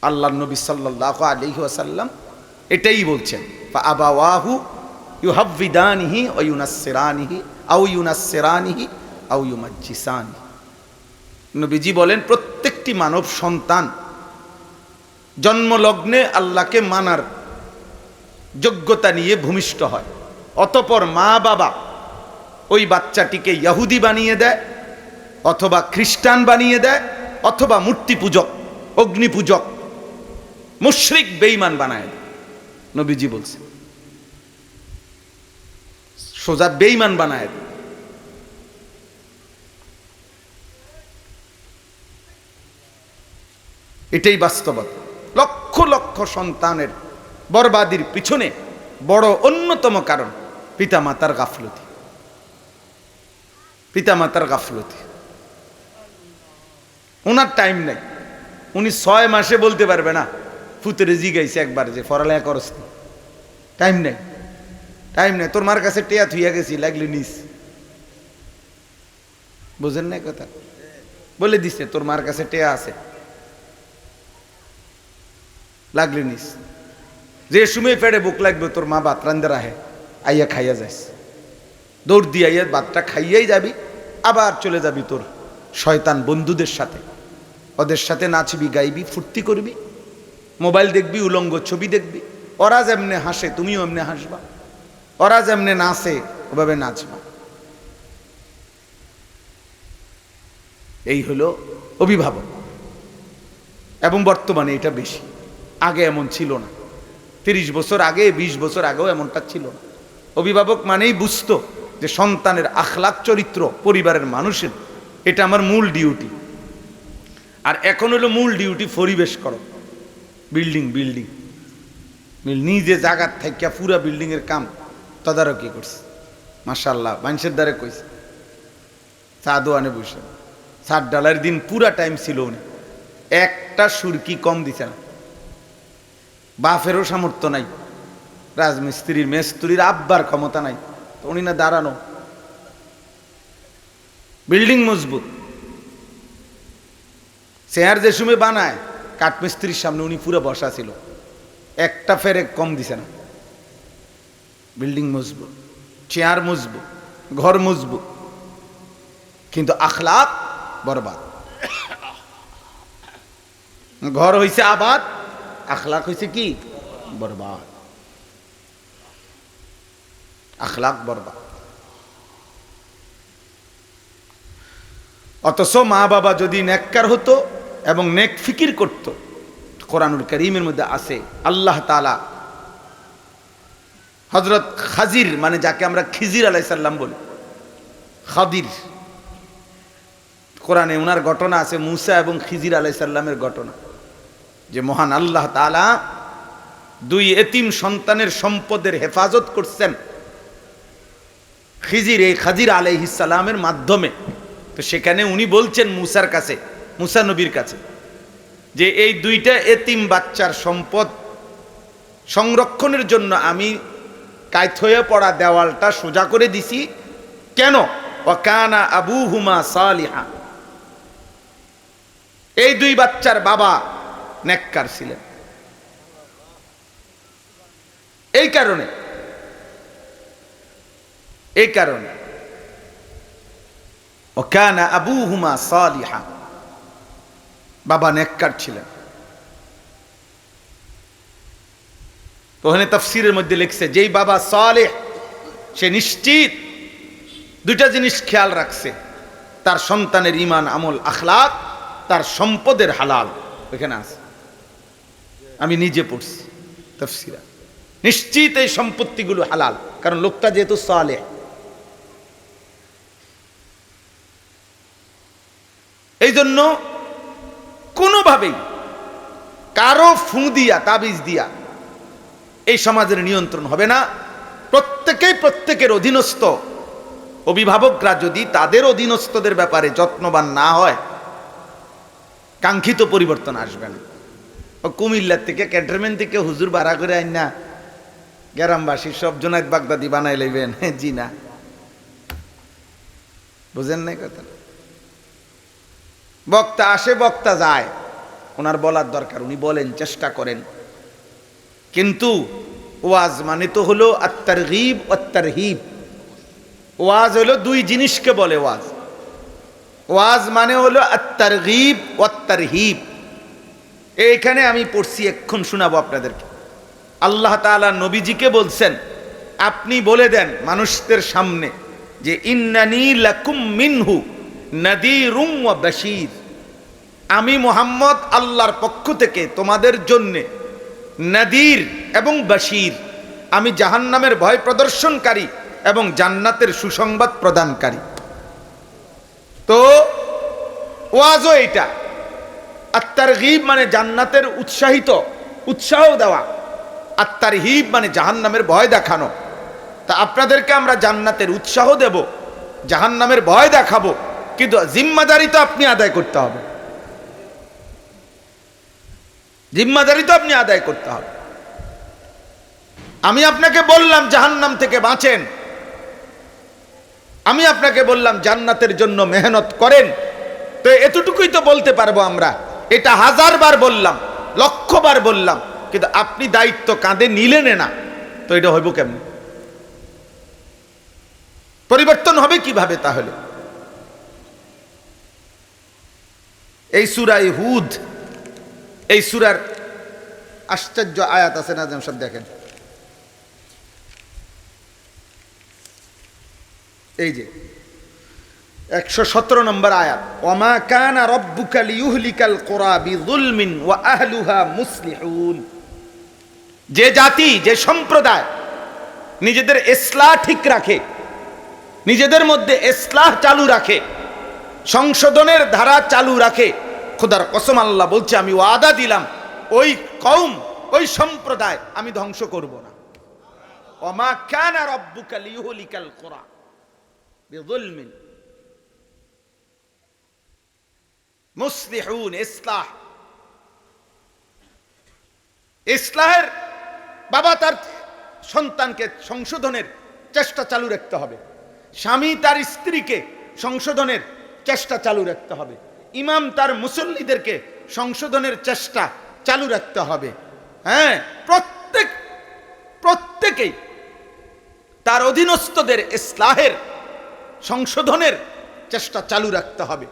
আল্লাহ নবী সাল্লাল্লাহু আলাইহি ওয়াসাল্লাম এটাই বলছেন, ফাআবাওয়াহু ইউহাব্বিদানিহি ওয়া ইউনাসসিরানিহি আও ইউনাসসিরানিহি আও ইউমাজ্জিসানিহি। নবীজি বলেন প্রত্যেকটি মানব সন্তান জন্মলগ্নে আল্লাহকে মানার যোগ্যতা নিয়ে ভূমিষ্ঠ হয়, অতঃপর মা বাবা ওই বাচ্চাটিকে ইহুদি বানিয়ে দেয়, অথবা খ্রিস্টান বানিয়ে দেয়, অথবা মূর্তি পূজক, অগ্নি পূজক, মুশরিক, বেঈমান বানায় দেয়। নবীজি বলছেন সোজা বেঈমান বানায় দেয়। এটাই বাস্তবতা। লক্ষ লক্ষ সন্তানের বরবাদির পিছনে বড় অন্যতম কারণ পিতামাতার গাফলতি। পিতামাতার গাফলতি। ওনার টাইম নাই, উনি 6 মাসে বলতে পারবে না ফুতেরে জিগাইছে একবার যে পড়ালেখা করস না, টাইম নাই, টাইম নাই। তোর মার কাছে টেয়া থুইয়া গেছি, লাগলে নিস। বুঝেন না কথা? বলে দিছে তোর মার কাছে টেয়া আছে, লাগলে নিস। যে সময় পেটে বুক লাগবে তোর মা ভাত রান্ধে রাহে, আইয়া খাইয়া যাইস, দৌড় দিয়ে আইয়া ভাতটা খাইয়াই যাবি, আবার চলে যাবি তোর শয়তান বন্ধুদের সাথে। ওদের সাথে নাচবি, গাইবি, ফুর্তি করবি, মোবাইল দেখবি, উলঙ্গ ছবি দেখবি। ওরা যেমনে হাসে তুমিও এমনি হাসবা, ওরা যেমনে নাচে ওভাবে নাচবা। এই হলো অভিভাবক। এবং বর্তমানে এটা বেশি, আগে এমন ছিল না। 30 বছর আগে, 20 বছর আগেও এমনটা ছিল না। অভিভাবক মানেই বুঝতো যে সন্তানের আখলাক চরিত্র পরিবারের মানুষের, এটা আমার মূল ডিউটি। আর এখন হলো মূল ডিউটি পরিবেশ করো, বিল্ডিং বিল্ডিং নিজে জায়গার থাইকা পুরা বিল্ডিং এর কাম তদারকি করছে। মাশাআল্লাহ, মানুষের দ্বারে কইছে চা দোয়ানে বসে 7 ডলার দিন পুরা টাইম ছিল উনি, একটা সুরকি কম দিছে না। বাপেরও সামর্থ্য নাই, রাজমিস্ত্রির মেস্ত্রির আব্বার ক্ষমতা নাই, তো উনি না দাঁড়ানো। বিল্ডিং মজবুত, চেয়ার যে সময় বানায় কাঠমিস্ত্রির সামনে উনি পুরো বসা ছিল, একটা ফেরে কম দিছে না। বিল্ডিং মজবুত, চেয়ার মজবুত, ঘর মজবুত, কিন্তু আখলাক বরবাদ। ঘর হইছে আবাদ, আখলাক হইছে কি বরবাদ। আখলাক বরবাদ। অথচ মা বাবা যদি নেককার হতো এবং নেক ফিকির করত, কোরআনুল কারীমের মধ্যে আছে আল্লাহ তাআলা হযরত খাজির, মানে যাকে আমরা খিজির আলাইহিস সালাম বলি, খাদির, কোরআনে ওনার ঘটনা আছে, মুসা এবং খিজির আলাইহিস সালামের ঘটনা, যে মহান আল্লাহ তাআলা 2 এতিম সন্তানের সম্পদের হেফাজত করছেন খিজির, এই খাজির আলাইহিস সালামের মাধ্যমে। তো সেখানে উনি বলছেন মুসার কাছে, মুসা নবীর কাছে, যে এই 2টা এতিম বাচ্চার সম্পদ সংরক্ষণের জন্য আমি কায়ত হয়ে পড়া দেওয়ালটা সোজা করে দিছি। কেন? ওয়াকানা আবুহুমা সালিহা, এই 2 বাচ্চার বাবা নেককার ছিলেন। এই কারণে ওয়াকানা আবুহুমা সালিহা, বাবা নেককার ছিলেন। তো ওখানে তাফসীরের মধ্যে লিখছে, যেই বাবা সালেহ, সে নিশ্চিত 2টা জিনিস খেয়াল রাখছে, তার সন্তানের ঈমান, আমল, আখলাক, তার সম্পদের হালাল। এখানে আছে, আমি নিজে পড়ছি তাফসীরা, নিশ্চিত এই সম্পত্তিগুলো হালাল, কারণ লোকটা যেহেতু সালেহ। এই জন্য কোনোভাবেই কারো ফু দিয়া, তাবিজ দিয়া এই সমাজের নিয়ন্ত্রণ হবে না। প্রত্যেকের অধীনস্থ অভিভাবকরা যদি তাদের অধীনস্থদের ব্যাপারে যত্নবান না হয়, কাঙ্ক্ষিত পরিবর্তন আসবে না। কুমিল্লার থেকে, ক্যান্টনমেন্ট থেকে হুজুর ভাড়া করে আইন না গ্রামবাসী সব জুনায়েদ বাগদাদি বানাই লইবেন, জি না, বুঝেন নাই কথা। বক্তা আসে, বক্তা যায়, ওনার বলার দরকার, উনি বলেন, চেষ্টা করেন। কিন্তু ওয়াজ মানে তো হলো আত-তারগীব ওয়াত-তারহীব। ওয়াজ হলো দুই জিনিসকে বলে ওয়াজ। ওয়াজ মানে হলো আত-তারগীব ওয়াত-তারহীব। এইখানে আমি পড়ছি, এক্ষণ শোনাবো আপনাদেরকে। আল্লাহ তাআলা নবীজিকে বলছেন, আপনি বলে দেন মানুষদের সামনে যে ইন্নানী লাকুম মিনহু নাযীরুম ওয়া বাশীর, আমি মুহাম্মদ আল্লাহর পক্ষ থেকে তোমাদের জন্যে নাদির এবং বাশীর, আমি জাহান্নামের ভয় প্রদর্শনকারী এবং জান্নাতের সুসংবাদ প্রদানকারী। তো ওয়াজও এইটা। আত-তারগীব মানে জান্নাতের উৎসাহ দেওয়া, আত-তারহীব মানে জাহান্নামের ভয় দেখানো। তা আপনাদেরকে আমরা জান্নাতের উৎসাহ দেব, জাহান্নামের ভয় দেখাবো, কিন্তু জিম্মাদারি তো আপনি আদায় করতে হবে। জিম্মাদারি তো আপনি আদায় করতে হবে। আমি আপনাকে বললাম জাহান্নাম থেকে বাঁচেন, আমি আপনাকে বললাম জান্নাতের জন্য মেহনত করেন, তো এতটুকুই তো বলতে পারবো আমরা। এটা 1000 বার বললাম, 1,00,000 বার বললাম, কিন্তু আপনি দায়িত্ব কাঁধে নিলেন না, তো এটা হইব কেমন? পরিবর্তন হবে কিভাবে তাহলে? এই সূরা হুদ, এই সূরার আশ্চর্য আয়াত আছে না, যেমন সব দেখেন, এই যে 117 নম্বর আয়াত, ওয়ামা কানা রাব্বুকা লিয়ুহলিকাল কুরা বিযুলমিন ওয়া আহলুহা মুসলিহুন। যে জাতি, যে সম্প্রদায় নিজেদের ইসলাহ ঠিক রাখে, নিজেদের মধ্যে ইসলাহ চালু রাখে, সংশোধনের ধারা চালু রাখে, খোদার কসম আল্লাহ বলছে আমি ওয়াদা দিলাম ওই কওম, ওই সম্প্রদায় আমি ধ্বংস করব না। ওয়ামা কানা রাব্বুকা লিয়ুহলিকাল কুরা বিযুলমিন মুসলিহুন। ইসলাহের বাবা তার সন্তানকে সংশোধনের চেষ্টা চালু রাখতে হবে, স্বামী তার স্ত্রীকে সংশোধনের চেষ্টা চালু রাখতে হবে, ইমাম তার মুসল্লিদেরকে সংশোধনের চেষ্টা চালু রাখতে হবে। হ্যাঁ, প্রত্যেকেই তার অধীনস্থদের ইসলাহের সংশোধনের চেষ্টা চালু রাখতে হবে।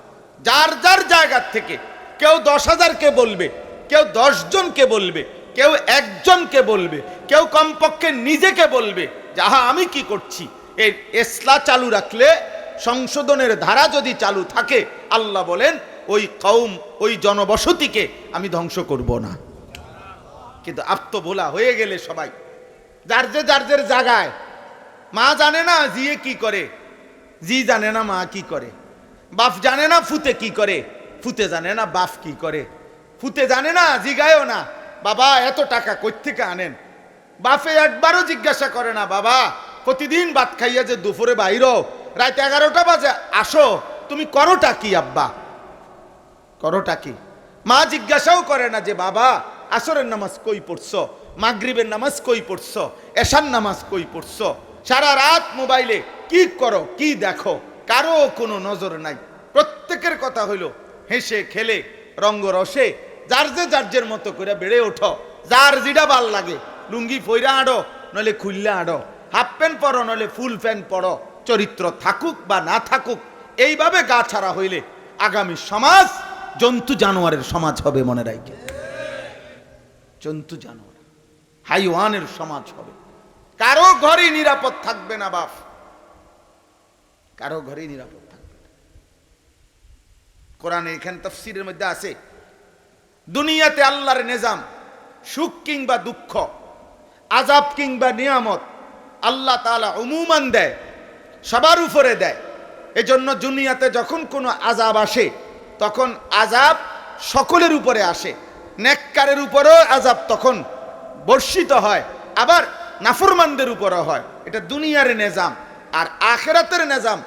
যার যার জায়গা থেকে, কেউ 10,000কে বলবে, কেউ 10 জনকে বলবে, কেউ 1 জনকে বলবে, কেউ কমপক্ষে নিজেকে বলবে যাহা আমি কি করছি। এই ইসলাহ চালু রাখলে, সংশোধনের ধারা যদি চালু থাকে, আল্লাহ বলেন ওই কওম, ওই জনবসতিকে আমি ধ্বংস করব না। কিন্তু আত্মভোলা হয়ে গেলে সবাই যার যে জায়গায়, মা জানে না জিয়ে কি করে, জি জানে না মা কি করে, বাপ জানে না ফুতে কি করে, ফুতে জানে না বাপ কি করে, ফুতে জানে না জিগায়ও না বাবা এত টাকা কই থেকে আনেন, বাপে একবারও জিজ্ঞাসা করে না বাবা প্রতিদিন ভাত খাইয়া যে দুপুরে বাইরো, রাত 11টা বাজে আসো, তুমি করোটা কি আব্বা, করোটা কি? মা জিজ্ঞাসাও করে না যে বাবা আসরের নামাজ কই পড়ছো, মাগরিবের নামাজ কই পড়ছো, এশার নামাজ কই পড়ছো, সারা রাত মোবাইলে কি করো, কি দেখো, কারো কোনো নজর নাই। প্রত্যেকের কথা হইল হেসে খেলে রঙ্গরসে যার মতো করে বেড়ে ওঠো, যার যেটা ভাল লাগে, লুঙ্গি পইরা আড়ো নলে খুললে আড়ো, হাফ প্যান্ট পরো নলে ফুল প্যান্ট পরো, চরিত্র থাকুক বা না থাকুক, এইভাবে গা ছাড়া হইলে আগামী সমাজ জন্তু জানোয়ারের সমাজ হবে। মনে রাখে, জন্তু জানোয়ার হাইওয়ানের সমাজ হবে। কারো ঘরে নিরাপদ থাকবে না বাপ, কারো ঘরে নিরাপদ থাকবে না। কোরআনে এখানে তাফসীরের মধ্যে আছে দুনিয়াতে আল্লাহর নিজাম, সুখ কিংবা দুঃখ, আযাব কিংবা নিয়ামত আল্লাহ তাআলা উমুমান দেয়, সবার উপরে দেয়। এজন্য দুনিয়াতে যখন কোনো আযাব আসে তখন আযাব সকলের উপরে আসে, নেককারের উপরেও আযাব তখন বর্ষিত হয়, আবার নাফরমানদের উপরও হয়। এটা দুনিয়ার নিজাম। আর আখিরাতের নিজাম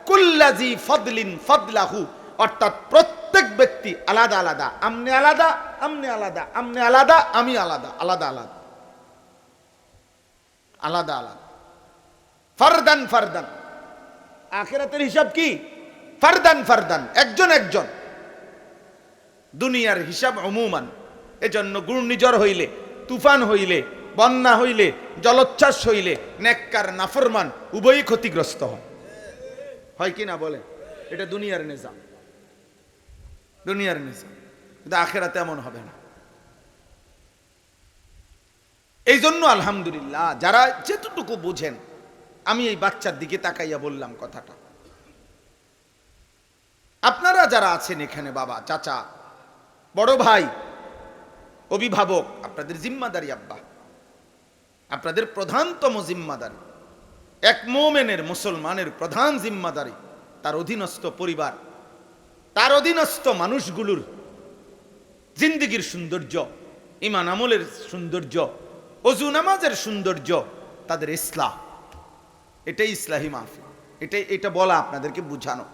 কুল্লাজি ফাদলিন ফাদলাহু, অর্থাৎ প্রত্যেক ব্যক্তি আলাদা আলাদা, আমনে আলাদা, আমনে আলাদা, আমনে আলাদা, আমি আলাদা, আলাদা আলাদা, আলাদা আলাদা, ফারদান ফারদান। আখিরাতের হিসাব কি? ফারদান ফারদান, একজন একজন। দুনিয়ার হিসাব অমুমান। এজন্য ঘূর্ণিঝড় হইলে, তুফান হইলে, বন্যা হইলে, জলোচ্ছ্বাস হইলে নেককার নাফরমান উভয়ই ক্ষতিগ্রস্ত হয় কি না বলে? এটা দুনিয়ার নিজাম, দুনিয়ার নিজাম। কিন্তু আখিরাতে এমন হবে না। এই জন্য আলহামদুলিল্লাহ যারা যেতটুকু বুঝেন, আমি এই বাচ্চার দিকে তাকাইয়া বললাম কথাটা, আপনারা যারা আছেন এখানে, বাবা, চাচা, বড় ভাই, অভিভাবক, আপনাদের জিম্মাদারি আব্বা, আপনাদের প্রধানতম জিম্মাদারি, এক মোমেনের মুসলমানের প্রধান জিম্মাদারি তার অধীনস্থ পরিবার, তার অধীনস্থ মানুষগুলোর জিন্দিগির সৌন্দর্য, ঈমান আমলের সৌন্দর্য, ওযু নামাজের সৌন্দর্য, তাদের ইসলাহ। এটাই ইসলাহি মাহফিল। এটা বলা আপনাদেরকে বুঝানো।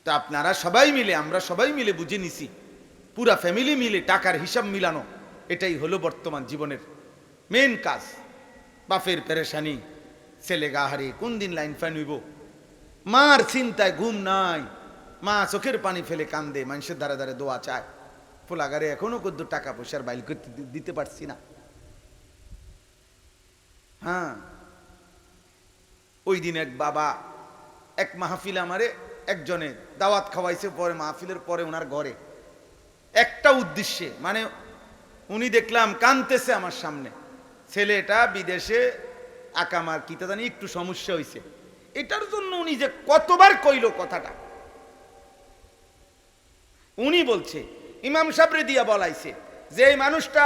তা আপনারা সবাই মিলে, আমরা সবাই মিলে বুঝে নিছি, পুরা ফ্যামিলি মিলে টাকার হিসাব মিলানো, এটাই হলো বর্তমান জীবনের মেন কাজ। বাপের পেরেশানি, ছেলে গাহারে কোন দিন লাইন ফ্যান হইব, মার চিন্তায় ঘুম নাই, মা চোখের পানি ফেলে কান্দে, মানুষের দ্বারা দ্বারা দোয়া চায়, ফোলাগারে এখনো কদ্দুর টাকা পয়সার বাইল করতে দিতে পারছি না। হ্যাঁ, ওই দিন এক বাবা এক মাহফিল আমারে একজনে দাওয়াত খাওয়াইছে, পরে মাহফিলের পরে ওনার ঘরে একটা উদ্দেশ্যে, মানে উনি দেখলাম কানতেছে আমার সামনে, ছেলেটা বিদেশে আকামার কিতা জানি একটু সমস্যা হয়েছে, এটার জন্য উনি যে কতবার কইল কথাটা। উনি বলছে ইমাম সাহেবরে দিয়া বলাইছে যে এই মানুষটা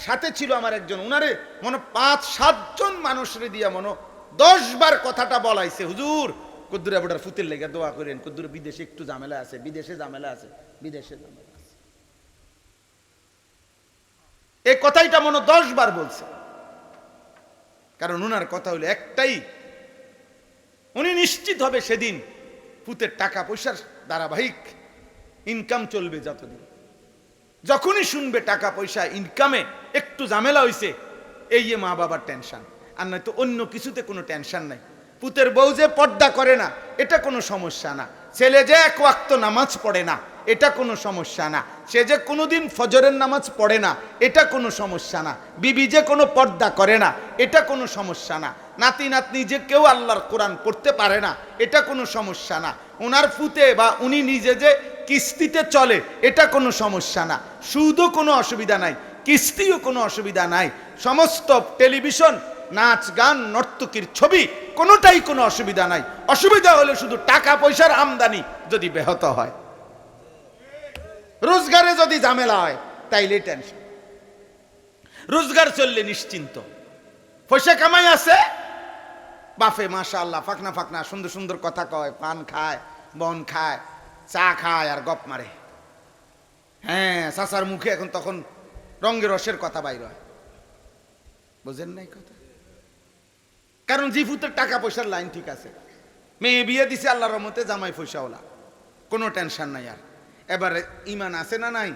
সাথে ছিল আমার একজন, উনারে মনে 5-7 জন মানুষরে দিয়া মনে 10 বার কথাটা বলাইছে, হুজুর কদ্দুর আবুটার ফুতের লেগে দোয়া করেন, কদ্দুর বিদেশে একটু ঝামেলা আছে, বিদেশে ঝামেলা আছে, বিদেশে ঝামেলা আছে। এই কথাইটা মনে 10 বার বলছে। কারণ উনার কথা হলো একটাই, উনি নিশ্চিত হবে সেদিন ফুতের টাকা পয়সার ধারাবাহিক ইনকাম চলবে যতদিন, যখনই শুনবে টাকা পয়সা ইনকামে একটু ঝামেলা হইছে, এই যে মা বাবার টেনশন, আর নয়তো অন্য কিছুতে কোনো টেনশন নাই। পুতের বউ যে পর্দা করে না, এটা কোনো সমস্যা না। ছেলে যে এক ওয়াক্ত নামাজ পড়ে না, এটা কোনো সমস্যা না। সে যে কোনোদিন ফজরের নামাজ পড়ে না, এটা কোনো সমস্যা না। বিবি যে কোনো পর্দা করে না, এটা কোনো সমস্যা না। নাতি নাতনি যে কেউ আল্লাহর কোরআন পড়তে পারে না, এটা কোনো সমস্যা না। ওনার ফুতে বা উনি নিজে যে কিস্তিতে চলে, এটা কোনো সমস্যা না। সুদও কোনো অসুবিধা নাই, কিস্তিও কোনো অসুবিধা নাই। সমস্ত টেলিভিশন, নাচ গান, নর্তকীর ছবি, কোনোটাই কোনো অসুবিধা নাই। অসুবিধা হলে শুধু টাকা পয়সার আমদানি যদি ব্যাহত হয়, রোজগারে যদি ঝামেলা হয়, তাইলে টেনশন। রোজগার চললে নিশ্চিন্ত, পয়সা কামাই আছে, বাফে মাশাআল্লাহ ফাকনা ফাকনা সুন্দর সুন্দর কথা কয়, পান খায়, বন খায়, চা খায় আর গপ মারে। হ্যাঁ, চাচার মুখে এখন তখন রঙের রসের কথা বাইর হয়, বুঝেন নাই কথা? কারণ জিফুতের টাকা পয়সার লাইন ঠিক আছে, মেয়ে বিয়ে দিছে আল্লাহর রহমতে, জামাই পয়সাওয়ালা, কোনো টেনশন নাই। আর এবারে ইমান আছে না নাই,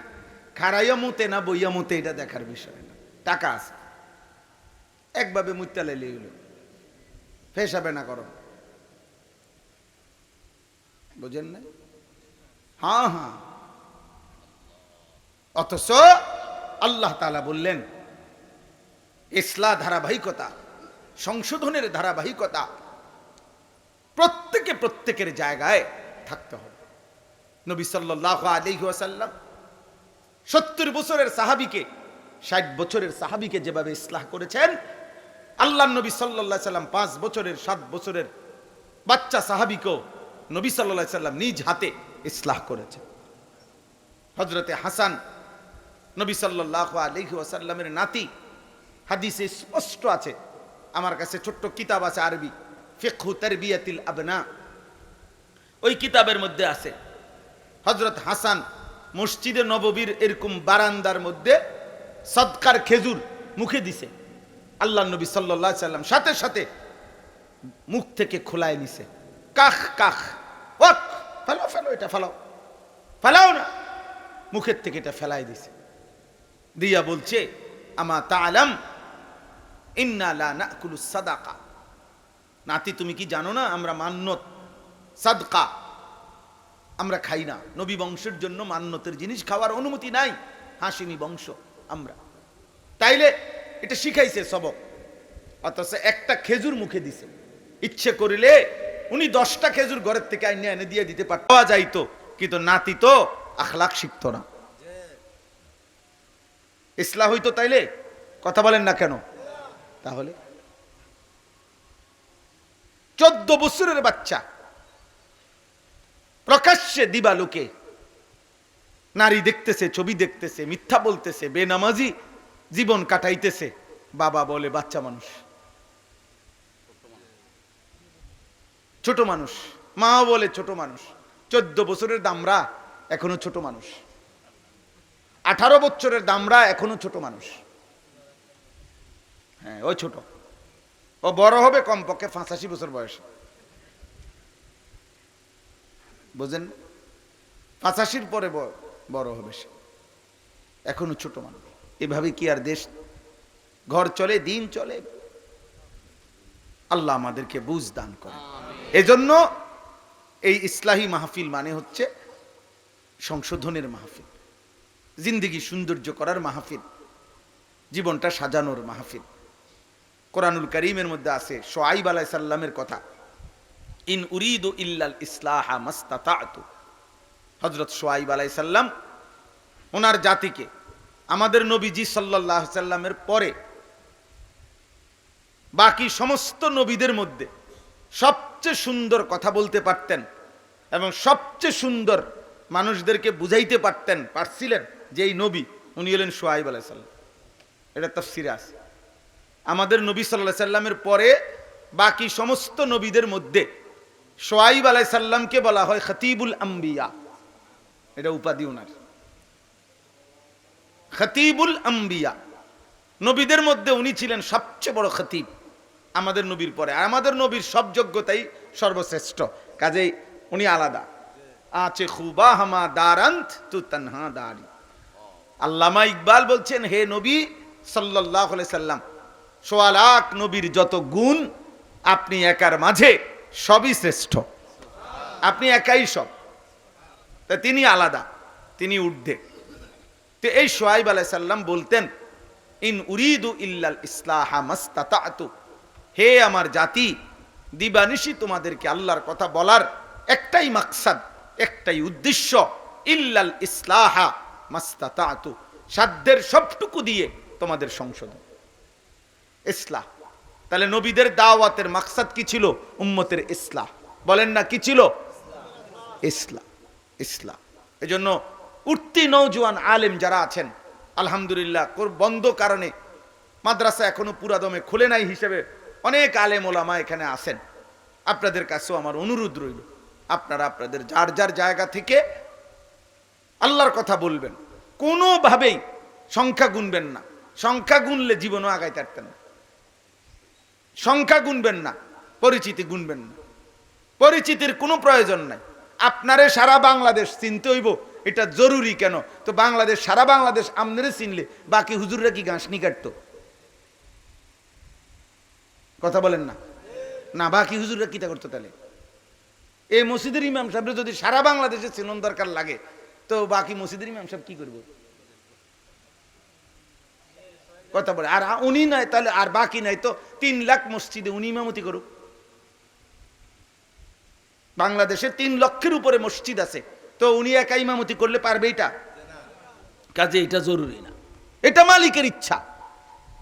খাড়াইয়া মুতে না বইয়া মুতে, এটা দেখার বিষয় না। টাকা আছে, একভাবে মুত্যা লেলে গেল, ফেসাবে না করো, বুঝেন না? হ্যাঁ হ্যাঁ। অথচ আল্লাহ তাআলা বললেন ইসলাহ ধারাবাহিকতা, সংশোধনের ধারাবাহিকতা প্রত্যেকের জায়গায় থাকতে হবে। নবী সাল্লাল্লাহু আলাইহি ওয়াসাল্লাম 70 বছরের সাহাবীকে, 60 বছরের সাহাবীকে যেভাবে ইসলাহ করেছেন, আল্লাহর নবী সাল্লাল্লাহু আলাইহি সাল্লাম 5 বছরের 7 বছরের বাচ্চা সাহাবীকেও নবী সাল্লাল্লাহু আলাইহি সাল্লাম নিজ হাতে ইসলাহ করেছেন। হযরতে হাসান নবী সাল্লাল্লাহু আলাইহি ওয়াসাল্লামের নাতি, হাদিসে স্পষ্ট আছে, আমার কাছে ছোট্ট কিতাব আছে আরবি, ফিকহু তারবিয়াতিল আবনা, ওই কিতাবের মধ্যে আছে হযরত হাসান মসজিদে নববীর এরকম বারান্দার মধ্যে সদকার খেজুর মুখে দিছে, আল্লাহর নবী সাল্লাল্লাহু আলাইহি সাল্লাম সাথে সাথে মুখ থেকে খোলায় নিছে, কাখ কাখ, ওয়াক, ফেলো ফেলো, এটা ফেলো, ফেলাও না, মুখের থেকে এটা ফেলাই দিছে, দিয়া বলছে আমা তাআলাম ইন্না লা নাকুলু সাদাকা, নাতি তুমি কি জানো না আমরা মান্নত, সাদকা, আমরা খাই না, নবী বংশের জন্য মান্যতের জিনিস খাওয়ার অনুমতি নাই, হাশিমি বংশ আমরা। তাইলে এটা শিখাইছে সবক, অথচ একটা খেজুর মুখে দিছে। ইচ্ছে করিলে উনি 10টা খেজুর ঘরের থেকে আইনে এনে দিয়ে দিতে পাওয়া যাইতো, কিন্তু নাতি তো আখলাক শিখতো না। ইসলাম হইতো তাইলে? কথা বলেন না কেন? তাহলে 14 বছরের বাচ্চা প্রকাশ্যে দিবালোকে নারী দেখতেছে, ছবি দেখতেছে, মিথ্যা বলতেছে, বেনামাজি জীবন কাটাইতেছে, বাবা বলে বাচ্চা মানুষ, ছোট মানুষ, মা বলে ছোট মানুষ। 14 বছরের দামরা এখনো ছোট মানুষ, 18 বছরের দামরা এখনো ছোট মানুষ। হ্যাঁ, ওই ছোট, ও বড় হবে কমপক্ষে 85 বছর বয়সে, বুঝেন? 85 পরে বড় হবে সে, এখনো ছোট মানুষ। এভাবে কি আর দেশ ঘর চলে, দিন চলে? আল্লাহ আমাদেরকে বুঝ দান করে। এজন্য এই ইসলাহি মাহফিল মানে হচ্ছে সংশোধনের মাহফিল, জিন্দেগি সৌন্দর্য করার মাহফিল, জীবনটা সাজানোর মাহফিল। কোরআনুল কারীমের মধ্যে আছে শুআইব আলাইহিস সালামের কথা, ইন উরিদু ইল্লাল ইসলাহা মাস্তাতাতু। হযরত শুআইব আলাইহিস সালাম ওনার জাতিকে, আমাদের নবীজি সাল্লাল্লাহু আলাইহি সাল্লামের পরে বাকি সমস্ত নবীদের মধ্যে সবচেয়ে সুন্দর কথা বলতে পারতেন এবং সবচেয়ে সুন্দর মানুষদেরকে বুঝাইতে পারছিলেন যে এই নবী, উনি হলেন শুআইব আলাইহিস সালাম। এটা তাফসীরে আছে। আমাদের নবী সাল্লাল্লাহু আলাইহি সাল্লামের পরে বাকি সমস্ত নবীদের মধ্যে শুআইব আলাইহিস সালামকে বলা হয় খতীবুল আম্বিয়া, এটা উপাধি ওনার, খতীবুল আম্বিয়া। নবীদের মধ্যে উনি ছিলেন সবচেয়ে বড় খতীব আমাদের নবীর পরে, আর আমাদের নবীর সব যোগ্যতাই সর্বশ্রেষ্ঠ, কাজেই উনি আলাদা। আছে খুবা হামা দারান্ত তু তানহা দারি। আল্লামা ইকবাল বলছেন, হে নবী সাল্লাল্লাহু আলাইহি সাল্লাম, ১৬ লাখ নবীর যত গুণ, আপনি একার মাঝে সবই শ্রেষ্ঠ, আপনি একাই সব। তা তিনি আলাদা, তিনি ঊর্ধ্বে। তো এই শুআইব আলাইহিস সালাম বলতেন, ইন উরিদু ইল্লাল ইসলাহা মাস্তাতাতু, হে আমার জাতি, দিবানিশি তোমাদেরকে আল্লাহর কথা বলার একটাই মাকসাদ, একটাই উদ্দেশ্য, ইল্লাল ইসলাহা মাস্তাতাতু, সাধ্যের সবটুকু দিয়ে তোমাদের সংশোধন, ইসলাহ। তাহলে নবীদের দাওয়াতের মাকসাদ কি ছিল? উম্মতের ইসলাহ। বলেন না কি ছিল? ইসলাহ, ইসলাহ। এজন্য উঠতি নওজোয়ান আলেম যারা আছেন, আলহামদুলিল্লাহ, বন্ধ কারণে মাদ্রাসা এখনো পুরা দমে খুলে নাই হিসেবে অনেক আলেম ওলামা এখানে আছেন। আপনাদের কাছেও আমার অনুরোধ রইল, আপনারা আপনাদের যার যার জায়গা থেকে আল্লাহর কথা বলবেন, কোনোভাবেই সংখ্যা গুনবেন না। সংখ্যা গুনলে জীবনও আগাইতে পারতেন না। সংখ্যা গুনবেন না, পরিচিতি গুনবেন না। পরিচিতির কোনো প্রয়োজন নাই। আপনারে সারা বাংলাদেশ চিনতে হইব, এটা জরুরি। কেন? তো বাংলাদেশ, সারা বাংলাদেশ আমনেরে চিনলে বাকি হুজুররা কি গাঁসনি কাটতো? কথা বলেন না, না বাকি হুজুররা কিটা করতো? তাহলে এই মসজিদের ইমাম সাহেব যদি সারা বাংলাদেশে চিনন দরকার লাগে, তো বাকি মসজিদের ইমাম সাহেব কি করবো? কথা বলে। আর উনি নাই, তাহলে আর বাকি নাই তো 3 লাখ মসজিদে উনি ইমামতি করুক। বাংলাদেশে 3 লক্ষের উপরে মসজিদ আছে, তো উনি একা ইমামতি করলে পারবে? এটা কাজে এটা জরুরি না, এটা মালিকের ইচ্ছা।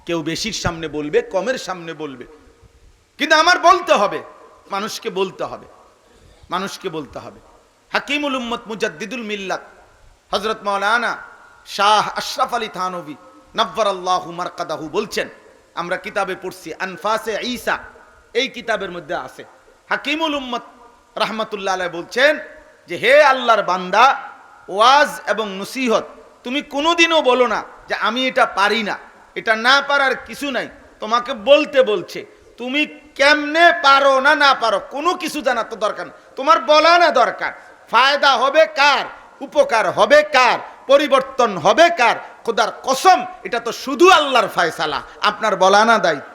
কেউ বেশির সামনে বলবে, কমের সামনে বলবে, কিন্তু আমার বলতে হবে, মানুষকে বলতে হবে, মানুষকে বলতে হবে। হাকিমুল উম্মত মুজাদ্দিদুল মিল্লাত হযরত মাওলানা শাহ আশরাফ আলী থানভী নব্বরাল্লাহু মারকাদাহু বলছেন, আমরা কিতাবে পড়ছি আনফাসে ঈসা, এই কিতাবের মধ্যে আছে, হাকিমুল উম্মত রাহমাতুল্লাহ আলাইহি বলছেন যে হে আল্লাহর বান্দা, ওয়াজ এবং নসিহত তুমি কোনোদিনও বলো না যে আমি এটা পারি না, এটা না পারার কিছু নাই। তোমাকে বলতে বলছে, তুমি কেমনে পারো না না পারো কোনো কিছু জানার তো দরকার না, তোমার বলা না দরকার। ফায়দা হবে কার, উপকার হবে কার, পরিবর্তন হবে কার, খোদার কসম এটা তো শুধু আল্লাহর ফয়সালা, আপনার বলা না দায়িত্ব।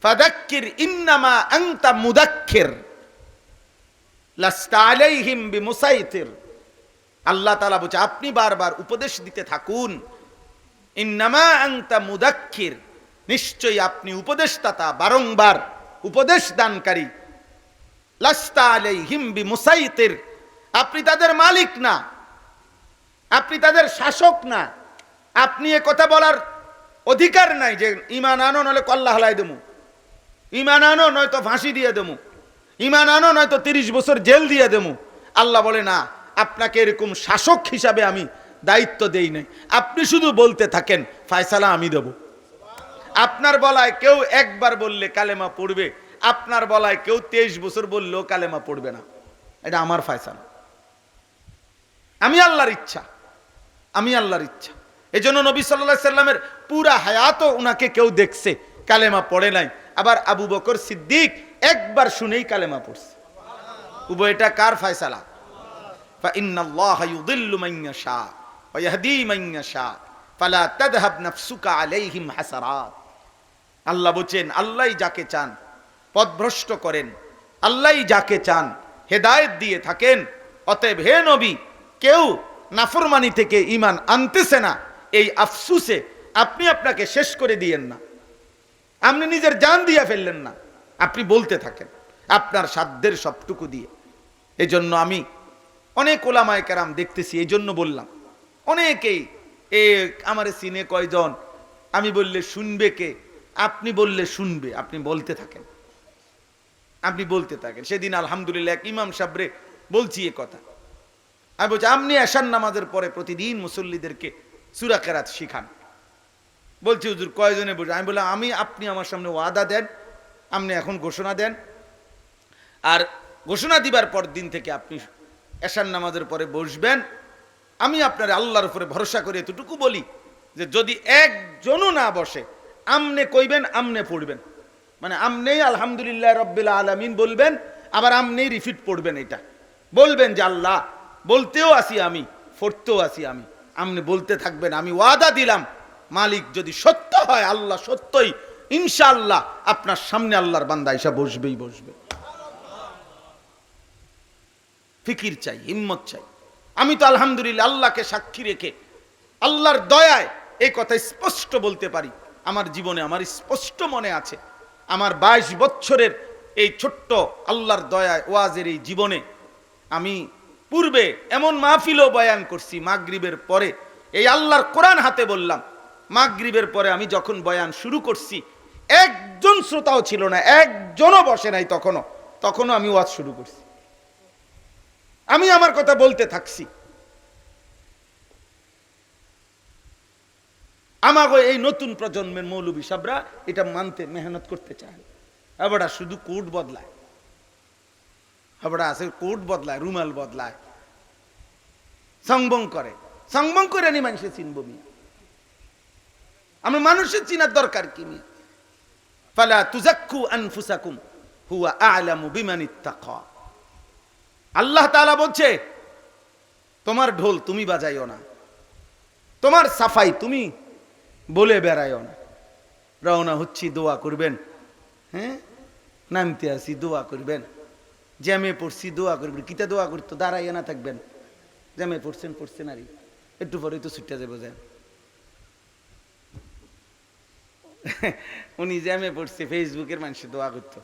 ফাযাক্কির ইন্নামা আনতা মুযাক্কির, লাস্তা আলাইহিম বিমুসাইতির। আল্লাহ তাআলা বলছে আপনি বারবার উপদেশ দিতে থাকুন। ইন্নামা আনতা মুদাক্কির, নিশ্চয়ই আপনি উপদেশদাতা, বারংবার উপদেশ দানকারী। লাস্তা আলাইহিম বিমুসাইতির, আপনি তাদের মালিক না, আপনি তাদের শাসক না। আপনি এ কথা বলার অধিকার নাই যে ঈমান আনো নলে কল্লা হলাই দেবো, ঈমান আনো নয়তো ফাঁসি দিয়ে দেবো, ঈমান আনো নয়তো 30 বছর জেল দিয়ে দেবো। আল্লাহ বলে না, আপনাকে এরকম শাসক হিসাবে আমি দায়িত্ব দেই নাই। আপনি শুধু বলতে থাকেন, ফয়সালা আমি দেব। আপনার বলায় কেউ একবার বললে কালেমা পড়বে, আপনার বলায় কেউ 23 বছর বললেও কালেমা পড়বে না। এটা আমার ফয়সালা, আমি আল্লাহর ইচ্ছা, আমি আল্লাহর ইচ্ছা। এই জন্য নবী সাল্লাল্লাহু আলাইহি সাল্লামের পুরা হায়াতও উনাকে কেউ দেখছে, কালেমা পড়ে নাই। আবার আবু বকর সিদ্দিক একবার শুনেই কালেমা পড়ছে। এটা কার ফয়সালা? ফাইন্নাল্লাহা ইউযিল্লু মান ইয়াশা ওয়া ইয়াহদি মান ইয়াশা ফালা তাযহাব নাফসুকা আলাইহিম হাসারাত। আল্লাহ বলেন আল্লাহই যাকে চান পথভ্রষ্ট করেন, আল্লাহই যাকে চান হেদায়েত দিয়ে থাকেন। অতএব হে নবী, কেউ নাফরমানি থেকে ঈমান আনতেছে না, এই আফসুসে আপনি আপনাকে শেষ করে দিয়েন না, আপনি নিজের জান দিয়ে ফেললেন না। আপনি বলতে থাকেন আপনার সাধ্যের সবটুকু দিয়ে। এই জন্য আমি অনেক ওলামায়ে কেরাম দেখতেছি, এই জন্য বললাম অনেকেই আমারে সিনে কয়জন, আমি বললে শুনবে কে? আপনি বললে শুনবে, আপনি বলতে থাকেন, আপনি বলতে থাকেন। সেদিন আলহামদুলিল্লাহ এক ইমাম সাহেবরে বলছি এ কথা, আমি বলছি আপনি এশার নামাজের পরে প্রতিদিন মুসল্লিদেরকে সূরা কেরাত শিখান। বলছি হুজুর কয়জনে বলছি? আমি বললাম আপনি আমার সামনে ওয়াদা দেন, আপনি এখন ঘোষণা দেন, আর ঘোষণা দিবার পর দিন থেকে আপনি এশার নামাজের পরে বসবেন। আমি আপনার আল্লাহর উপরে ভরসা করে এতটুকু বলি যে যদি একজনও না বসে, আমনে কইবেন, আমনে পড়বেন, মানে আমনেই আলহামদুলিল্লাহ রাব্বিল আলামিন বলবেন, আবার আমনেই রিপিট পড়বেন। এটা বলবেন যে আল্লাহ বলতেও আসি আমি, পড়তেও আসি আমি, আমনে বলতে থাকবেন। আমি ওয়াদা দিলাম, মালিক যদি সত্য হয়, আল্লাহ সত্যই, ইনশাআল্লাহ আপনার সামনে আল্লাহর বান্দা এসে বসবেই বসবে। ফিকির চাই, হিম্মত চাই। আমি তো আলহামদুলিল্লাহ আল্লাহকে সাক্ষী রেখে আল্লাহর দয়ায় এই কথা স্পষ্ট বলতে পারি। আমার জীবনে আমার স্পষ্ট মনে আছে, আমার 22 বছরের এই ছোট্ট আল্লাহর দয়ায় ওয়াজের এই জীবনে আমি পূর্বে এমন মাহফিলও বয়ান করছি মাগরিবের পরে। এই আল্লাহর কোরআন হাতে বললাম, মাগরিবের পরে আমি যখন বয়ান শুরু করছি, একজন শ্রোতাও ছিল না, একজনও বসে নাই। তখনও আমি ওয়াজ শুরু করছি, আমি আমার কথা বলতে থাকছি। আমাকে এই নতুন প্রজন্মের মৌলবী সাহেবরা এটা মানতে মেহনত করতে চায়। আবার শুধু কোট বদলায়, আবার আছে কোট বদলায়, রুমাল বদলায়, সংবং করে নি মানুষের চিনব মিয়া। আমরা মানুষের চিনার দরকার কি মিয়া? ফালা তুজাক্কু আনফুসাকুম হুয়া আ'লামু বিমানিত্তাকা। আল্লাহ তাআলা বলছে তোমার ঢোল তুমি বাজাইও না, তোমার সাফাই তুমি বলে বেড়াইও না। রওনা হচ্ছি, দোয়া করবেন। হ্যাঁ, নামতে আসি, দোয়া করবেন। জ্যামে পড়ছি, দোয়া করবেন। কিতা দোয়া করতো? দাঁড়াইয়া না থাকবেন। জ্যামে পড়ছেন আরে একটু পরে তো ছুটতে যাবো। যান উনি জ্যামে পড়ছে, ফেসবুকের মানুষে দোয়া করতো,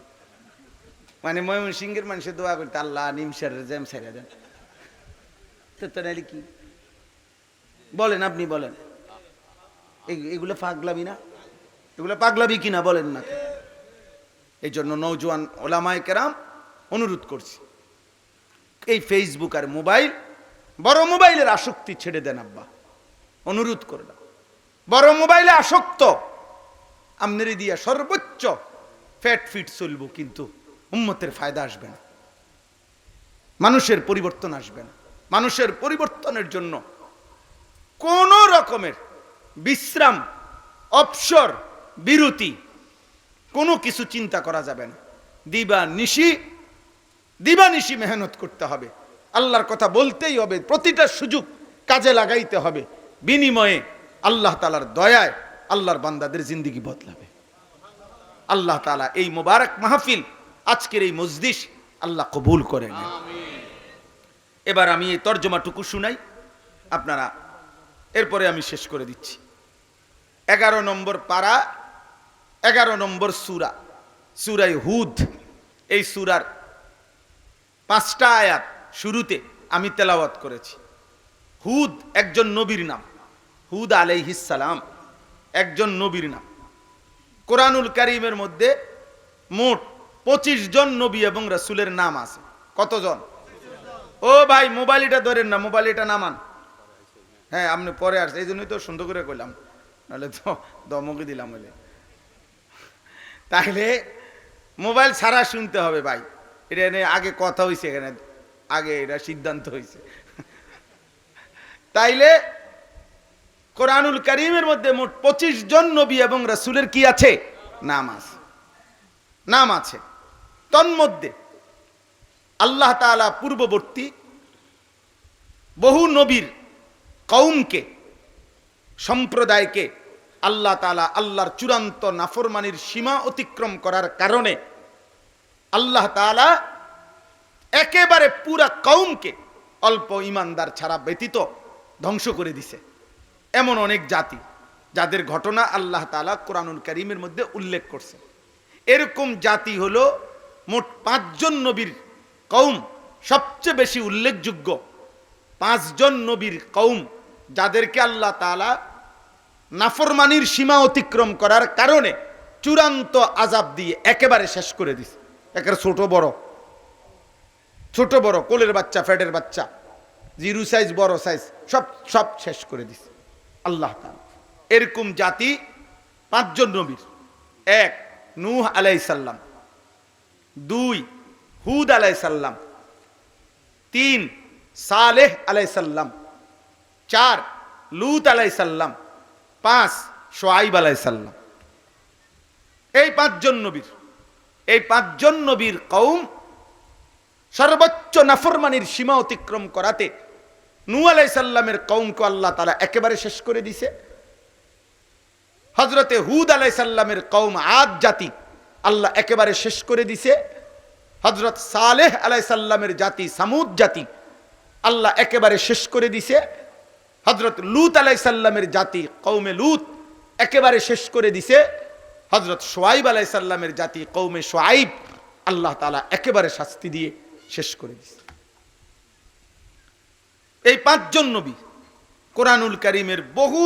মানে ময়মনসিংহের মানুষে দোয়া করতো আল্লাহ নিমসার জ্যাম ছেড়ে দেন। তো নাইলে কি বলেন? আপনি বলেন, এগুলো পাগলামি না? এগুলো পাগলামি কিনা বলেন না? এই জন্য নওজোয়ান ওলামায়ে কেরাম অনুরোধ করছি, এই ফেসবুক আর মোবাইল, বড় মোবাইলের আসক্তি ছেড়ে দেন আব্বা, অনুরোধ করলাম। বড় মোবাইলে আসক্ত আমনেরি দিয়া সর্বোচ্চ ফ্যাট ফিট চলবো, কিন্তু উম্মতের ফায়দা আসবে না, মানুষের পরিবর্তন আসবে না। মানুষের পরিবর্তনের জন্য কোন রকমের বিশ্রাম, অবসর, বিরতি কোনো কিছু চিন্তা করা যাবে না। দিবানিশি মেহনত করতে হবে, আল্লাহর কথা বলতেই হবে, প্রতিটা সুযোগ কাজে লাগাইতে হবে। বিনিময়ে আল্লাহ তাআলার দয়ায় আল্লাহর বান্দাদের জিন্দেগি বদলাবে। আল্লাহ তাআলা এই মোবারক মাহফিল, আজকের এই মজলিস, আল্লাহ কবুল করেন। এবার আমি এই তর্জমাটুকু শুনাই আপনারা, এরপরে আমি শেষ করে দিচ্ছি। 11 নম্বর পারা, 11 নম্বর সূরা, সূরা হুদ। এই সূরার 5টা আয়াত শুরুতে আমি তেলাওয়াত করেছি। হুদ একজন নবীর নাম, হুদ আলাইহিস সালাম একজন নবীর নাম। কোরআনুল কারীমের মধ্যে মোট 25 জন নবী এবং রাসূলের নাম আছে। কতজন? ও ভাই মোবাইলটা ধরেন না, মোবাইলটা নামান। হ্যাঁ আপনি পরে আসছে, এই জন্যই তো সুন্দর করে কইলাম, নাহলে তো দমকে দিলাম বলে। তাহলে মোবাইল ছাড়া শুনতে হবে ভাই, এটা নিয়ে আগে কথা হয়েছে, এখানে আগে এটা সিদ্ধান্ত হয়েছে। তাইলে কোরআনুল কারীমের মধ্যে মোট 25 জন নবী এবং রাসূলের কি আছে? নাম আছে, নাম আছে। তন্মধ্যে আল্লাহ তাআলা পূর্ববর্তী বহু নবীর কওমকে, সম্প্রদায়কে আল্লাহ তাআলা আল্লাহর চূড়ান্ত নাফরমানির সীমা অতিক্রম করার কারণে আল্লাহ তাআলা একেবারে পুরা কওমকে অল্প ঈমানদার ছাড়া ব্যতীত ধ্বংস করে দিছে। এমন অনেক জাতি যাদের ঘটনা আল্লাহ তাআলা কোরআনুল কারীমের মধ্যে উল্লেখ করছেন। এরকম জাতি হলো মোট 5 জন নবীর কওম সবচেয়ে বেশি উল্লেখযোগ্য। 5 জন নবীর কওম যাদেরকে আল্লাহ তাআলা নাফরমানির সীমা অতিক্রম করার কারণে চূড়ান্ত আযাব দিয়ে একেবারে শেষ করে দিছে। একেবারে ছোট বড় কোলের বাচ্চা, ফ্যাটের বাচ্চা, জিরো সাইজ, বড় সাইজ, সব শেষ করে দিছে আল্লাহ তাআলা। এরকম জাতি 5 জন নবীর: 1 নূহ আলাইহিস সালাম, 2 হুদ আলাইহিস সালাম, 3 সালেহ আলাইহিস সালাম, 4 লূত আলাইহিস সালাম, 5 শুআয়ব আলাইহিস সালাম। এই 5 জন নবীর, এই 5 জন নবীর কওম সর্বোচ্চ নাফরমানির সীমা অতিক্রম করাতে নূহ আলাইহিস সালামের কওমকে আল্লাহ তাআলা একেবারে শেষ করে দিয়েছে। হযরতে হুদ আলাইহিস সালামের কওম আদ জাতি আল্লাহ একেবারে শেষ করে দিয়েছে। হযরত সালেহ আলাইহিস সালামের জাতি সামুদ জাতি আল্লাহ একেবারে শেষ করে দিয়েছে। হযরত লূত আলাইহিস সালামের জাতি কওমে লূত একেবারে শেষ করে দিয়েছে। হযরত শুআয়ব আলাইহিস সালামের জাতি কওমে শুআয়ব আল্লাহ তাআলা একেবারে শাস্তি দিয়ে শেষ করে দিয়েছে। এই 5 জন নবী কোরআনুল কারীমের বহু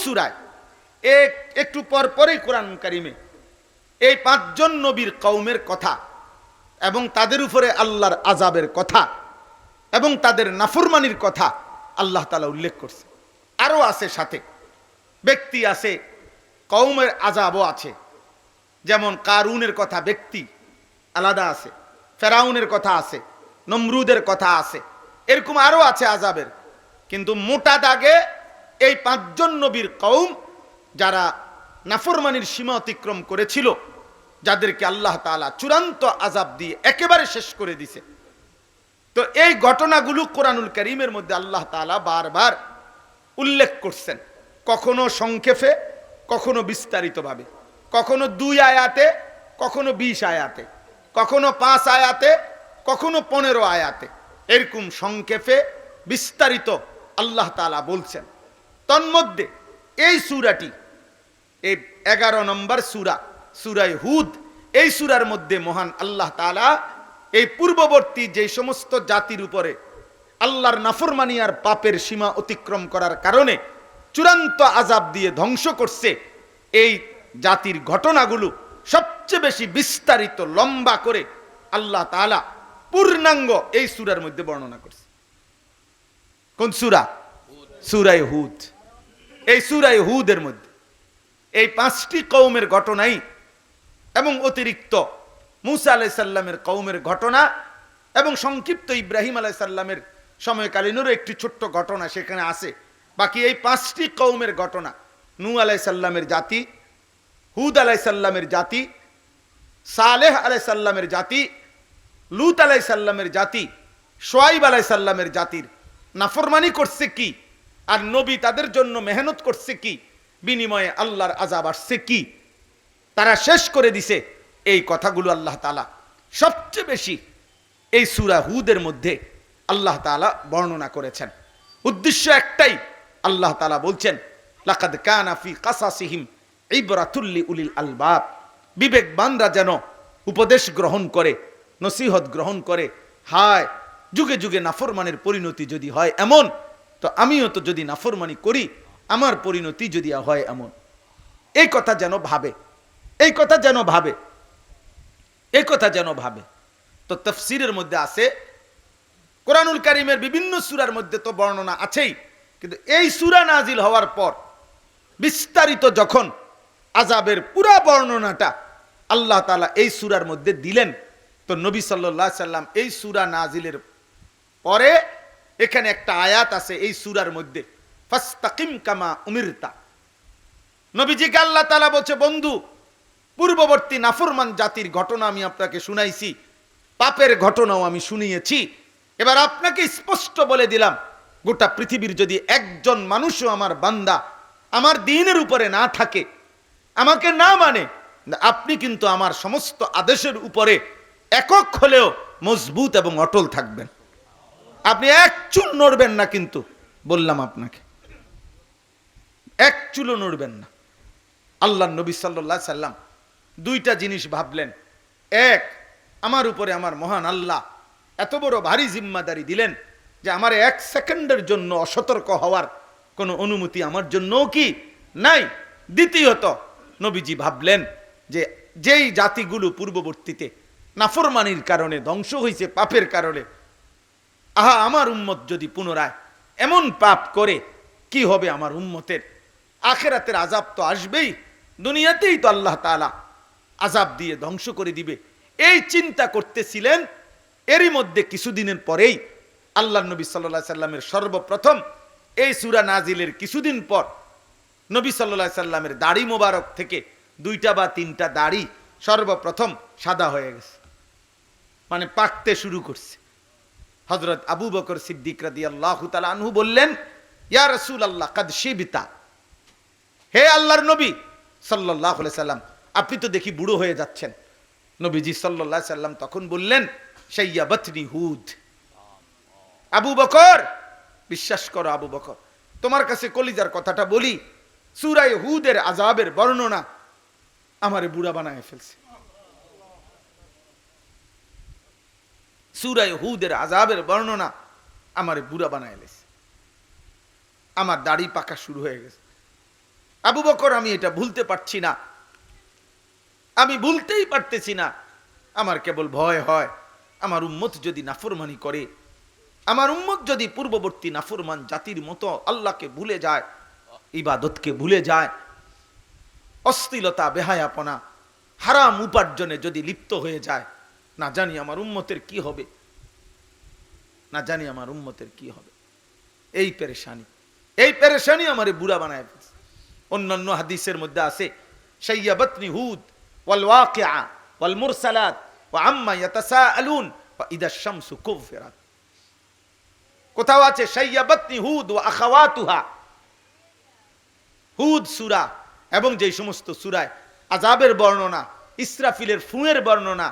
সূরায় একটু পর পরেই কোরআনুল কারীমে এই 5 জন নবীর কওমের কথা এবং তাদের উপরে আল্লাহর আযাবের কথা এবং তাদের নাফরমানির কথা আল্লাহ তাআলা উল্লেখ করছে। আরো আছে, সাথে ব্যক্তি আছে, কওমের আযাবও আছে। যেমন কারুনের কথা ব্যক্তি আলাদা আছে, ফেরাউনের কথা আছে, নমরুদের কথা আছে, এরকম আরো আছে আযাবের। কিন্তু মোটা দাগে এই 5 জন নবীর কওম যারা নাফরমানির সীমা অতিক্রম করেছিল, যাদেরকে আল্লাহ তাআলা চূড়ান্ত আযাব দিয়ে একেবারে শেষ করে দিছে। তো এই ঘটনাগুলো কোরআনুল কারীমের মধ্যে আল্লাহ তাআলা বারবার উল্লেখ করছেন, কখনো সংক্ষেপে, কখনো বিস্তারিতভাবে, কখনো 2 আয়াতে, কখনো 20 আয়াতে, কখনো 5 আয়াতে, কখনো 15 আয়াতে, এরকম সংক্ষেপে বিস্তারিত আল্লাহ তাআলা বলছেন। তন্মধ্যে এই সূরাটি, এই 11 নম্বর সূরা, সূরা হুদ, এই সূরার মধ্যে মহান আল্লাহ তাআলা এই পূর্ববর্তী যে সমস্ত জাতির উপরে আল্লাহর নাফরমানি আর পাপের সীমা অতিক্রম করার কারণে চূড়ান্ত আযাব দিয়ে ধ্বংস করছে, এই জাতির ঘটনাগুলো সবচেয়ে বেশি বিস্তারিত লম্বা করে আল্লাহ তাআলা পূর্ণাঙ্গ এই সূরার মধ্যে বর্ণনা করছে। কোন সূরা? সূরা হুদ। এই সূরা হুদের মধ্যে এই 5টি কওমের ঘটনাই এবং অতিরিক্ত মূসা আলাইহিস সালামের কওমের ঘটনা এবং সংক্ষিপ্ত ইব্রাহিম আলাইহিস সালামের সময়কালীনেরও একটি ছোট্ট ঘটনা সেখানে আছে। বাকি এই 5টি কওমের ঘটনা, নূহ আলাইহিস সালামের জাতি, হুদ আলাইহিস সালামের জাতি, সালেহ আলাইহিস সালামের জাতি, লূত আলাইহিস সালামের জাতি, শুআয়ব আলাইহিস সালামের জাতির নাফরমানি করছে কি, আর নবী তাদের জন্য মেহনত করছে কি, বিনিময়ে আল্লাহর আযাব আসছে কি, তারা শেষ করে দিছে, এই কথাগুলো আল্লাহ তাআলা সবচেয়ে বেশি এই সূরা হুদের মধ্যে আল্লাহ তাআলা বর্ণনা করেছেন। উদ্দেশ্য একটাই, আল্লাহ তাআলা বলছেন লাকাদ কানা ফি কাসাসিহিম ইবরাতুল লিউলিল আলবাব, বিবেকবানরা যেন উপদেশ গ্রহণ করে, নসিহত গ্রহণ করে। হায়, যুগে যুগে নাফরমানের পরিণতি যদি হয় এমন, তো আমিও তো যদি নাফরমানি করি আমার পরিণতি যদি হয় এমন। এই কথা যেন ভাবে, এই কথা যেন ভাবে, এই কথা যেন ভাবে। তো তাফসীরের মধ্যে আছে, কোরআনুল কারীমের বিভিন্ন সূরার মধ্যে তো বর্ণনা আছেই, কিন্তু এই সূরা নাজিল হওয়ার পর বিস্তারিত যখন আযাবের পুরা বর্ণনাটা আল্লাহ তাআলা এই সূরার মধ্যে দিলেন, তো নবী সাল্লাল্লাহু আলাইহি সাল্লাম এই সূরা নাজিলের পরে এখানে একটা আয়াত আছে এই সূরার মধ্যে, ফাস্তাকিম কামা উমিরতা। নবীজিকে আল্লাহ তাআলা বলছে, বন্ধু, পূর্ববর্তী নাফরমান জাতির ঘটনা আমি আপনাকে শুনাইছি, পাপের ঘটনাও আমি শুনিয়েছি, এবার আপনাকে স্পষ্ট বলে দিলাম, গোটা পৃথিবীর যদি একজন মানুষও আমার বান্দা আমার দ্বীনের উপরে না থাকে, আমাকে না মানে, আপনি কিন্তু আমার সমস্ত আদেশের উপরে একক হলেও মজবুত এবং অটল থাকবেন। আপনি এক চুল নড়বেন না, কিন্তু বললাম আপনাকে এক চুলও নড়বেন না। আল্লাহ নবী সাল্লাল্লাহু আলাইহি সাল্লাম দুইটা জিনিস ভাবলেন। এক, আমার উপরে আমার মহান আল্লাহ এত বড় ভারী জিম্মাদারি দিলেন যে আমার এক সেকেন্ডের জন্য অসতর্ক হওয়ার কোনো অনুমতি আমার জন্য কি নাই। দ্বিতীয়ত, নবীজি ভাবলেন যে যেই জাতিগুলো পূর্ববর্তীতে নাফরমানির কারণে ধ্বংস হয়েছে, পাপের কারণে, আহা, আমার উম্মত যদি পুনরায় এমন পাপ করে কি হবে আমার উম্মতের? আখিরাতের আযাব তো আসবেই, দুনিয়াতেই তো আল্লাহ তাআলা আযাব দিয়ে ধ্বংস করে দিবে। এই চিন্তা করতেছিলেন। এরই মধ্যে কিছুদিনের পরেই আল্লাহ নবী সাল্লাল্লাহু আলাইহি সাল্লামের সর্বপ্রথম এই সূরা নাজিলের কিছুদিন পর নবী সাল্লাল্লাহু আলাইহি সাল্লামের দাড়ি মোবারক থেকে 2টা বা 3টা দাড়ি সর্বপ্রথম সাদা হয়ে গেছে, মানে পাকতে শুরু করছে। হযরত আবু বকর সিদ্দিক রাদিয়াল্লাহু তাআলা আনহু বললেন, ইয়া রাসূলুল্লাহ কাদ শিবতা, হে আল্লাহর নবী সাল্লাল্লাহু আলাইহি সাল্লাম, আপনি তো দেখি বুড়ো হয়ে যাচ্ছেন। নবীজি সাল্লাল্লাহু আলাইহি সাল্লাম তখন বললেন, শাইয়াবাতনি হুদ। আবু বকর, বিশ্বাস করো আবু বকর, তোমার কাছে কলিজার কথাটা বলি, সূরা হুদের আযাবের বর্ণনা আমারে বুড়া বানায় ফেলছে। সূরা হুদের আযাবের বর্ণনা আমারে বুড়া বানায় ফেলছে, আমার দাড়ি পাকা শুরু হয়ে গেছে। আবু বকর, আমি এটা ভুলতে পারছি না, আমি ভুলতেই পারতেছি না। আমার কেবল ভয় হয়, আমার উম্মত যদি নাফরমানি করে, আমার উম্মত যদি পূর্ববর্তী নাফরমান জাতির মতো আল্লাহকে ভুলে যায়, ইবাদতকে ভুলে যায়, অশ্লীলতা, বেহায়াপনা, হারাম উপার্জনে যদি লিপ্ত হয়ে যায়, না জানি আমার উম্মতের কি হবে, না জানি আমার উম্মতের কি হবে। এই পেরেশানি আমারে বুড়া বানায় ফেলছে। অন্যান্য হাদিসের মধ্যে আছে, শাইয়াবাতনি হুদ ওয়াল ওয়াকিআ ওয়াল মুরসালাত ওয়া আম্মা ইয়াতাসাআলুন ওয়া ইদা শামসু কুফিরাত। কোথাও আছে শাইয়াবাতনি হুদ ওয়া আখাওয়াতুহা। হুদ সূরা এবং যেই সমস্ত সূরায় আযাবের বর্ণনা, ইসরাফিলের ফুঁয়ের বর্ণনা,